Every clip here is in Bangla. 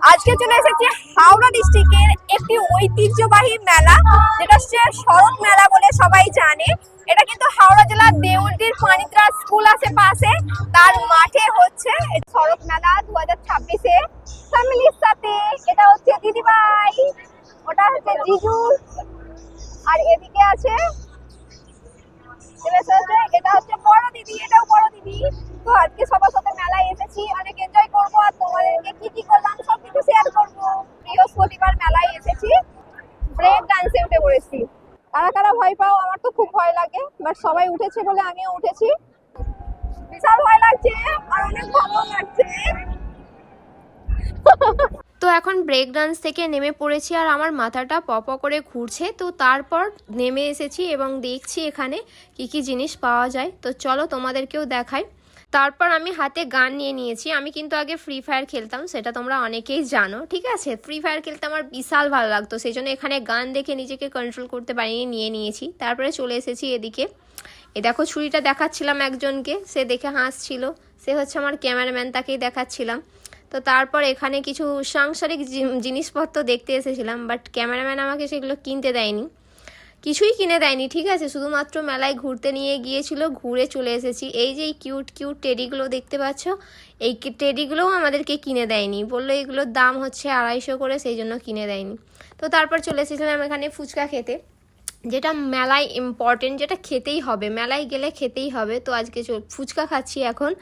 আজকে চলে এসেছি হাওড়া ডিস্ট্রিক্টের একটি ঐতিহ্যবাহী মেলা, যেটা হচ্ছে শরৎ মেলা বলে সবাই জানে। এটা কিন্তু হাওড়া জেলার দেউলটির পানিত্রা স্কুল আছে পাশে, তার মাঠে হচ্ছে শরৎ মেলা 2026-এ ফ্যামিলির সাথে। এটা হচ্ছে দিদিভাই, ওটা হচ্ছে জিজু, আর এদিকে আছে এটা হচ্ছে বড় দিদি, এটাও বড় দিদি। তো আজকে সবার সাথে মেলায় এসেছি, অনেক এনজয় করবো আর তোমাদেরকে কি কি করলাম সবকিছু শেয়ার করবো। বৃহস্পতিবার মেলায় এসেছি, ব্রেক ডান্সে উঠে পড়েছি। কারা কারা ভয় পাও? আমার তো খুব ভয় লাগে, বাট সবাই উঠেছে বলে আমিও উঠেছি। বিশাল ভয় লাগছে আর অনেক ভালো লাগছে। তো এখন ব্রেক ডান্স থেকে নেমে পড়েছি আর আমার মাথাটা পপ করে ঘুরছে। তো তারপর নেমে এসেছি এবং দেখছি এখানে কি কি জিনিস পাওয়া যায়। তো চলো তোমাদেরকেও দেখাই। তারপর আমি হাতে গান নিয়ে নিয়েছি। আমি কিন্তু আগে ফ্রি ফায়ার খেলতাম, সেটা তোমরা অনেকেই জানো, ঠিক আছে। ফ্রি ফায়ার খেলতে আমার বিশাল ভালো লাগতো, সেই জন্য এখানে গান দেখে নিজেকে কন্ট্রোল করতে পারিনি, নিয়ে নিয়েছি। তারপরে চলে এসেছি এদিকে। দেখো ছুরিটা দেখাচ্ছিলাম একজনকে, সে দেখে হাসছিল, সে হচ্ছে আমার ক্যামেরাম্যান, তাকেই দেখাচ্ছিলাম। তো তারপর এখানে কিছু সাংসারিক জিনিসপত্র দেখতে এসেছিলাম, বাট ক্যামেরাম্যান আমাকে সেগুলো কিনতে দেয়নি, কিছুই কিনে দেয়নি, ঠিক আছে। শুধুমাত্র মেলায় ঘুরতে নিয়ে গিয়েছিল, ঘুরে চলে এসেছি। এই যে এই কিউট কিউট টেডিগুলো দেখতে পাচ্ছ, এই টেডিগুলোও আমাদেরকে কিনে দেয়নি, বললো এগুলোর দাম হচ্ছে 250 করে, সেই জন্য কিনে দেয়নি। তো তারপর চলে এসেছিলাম এখানে ফুচকা খেতে, যেটা মেলায় ইম্পর্টেন্ট, যেটা খেতেই হবে, মেলায় গেলে খেতেই হবে। তো আজকে ফুচকা খাচ্ছি এখন।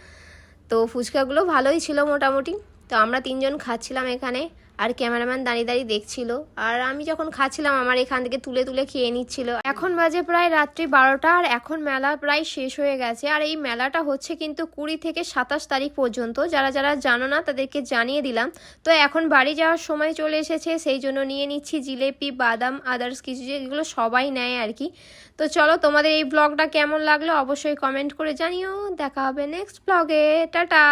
তো ফুচকাগুলো ভালোই ছিল মোটামুটি। তো আমরা 3জন খাচ্ছিলাম এখানে, আর ক্যামেরাম্যান দাঁড়িয়ে দাঁড়িয়ে দেখছিল, আর আমি যখন খাচ্ছিলাম আমার এখান থেকে তুলে তুলে খেয়ে নিচ্ছিল। এখন বাজে প্রায় রাত্রি 12টা, আর এখন মেলা প্রায় শেষ হয়ে গেছে। আর এই মেলাটা হচ্ছে কিন্তু 20 থেকে 27 তারিখ পর্যন্ত। যারা যারা জানো না তাদেরকে জানিয়ে দিলাম। তো এখন বাড়ি যাওয়ার সময় চলে এসেছে, সেই জন্য নিয়ে নিচ্ছি জিলেপি, বাদাম, আদার্স কিছু যেগুলো সবাই নেয় আর কি। তো চলো, তোমাদের এই ব্লগটা কেমন লাগলো অবশ্যই কমেন্ট করে জানিও। দেখা হবে নেক্সট ব্লগে। টাটা।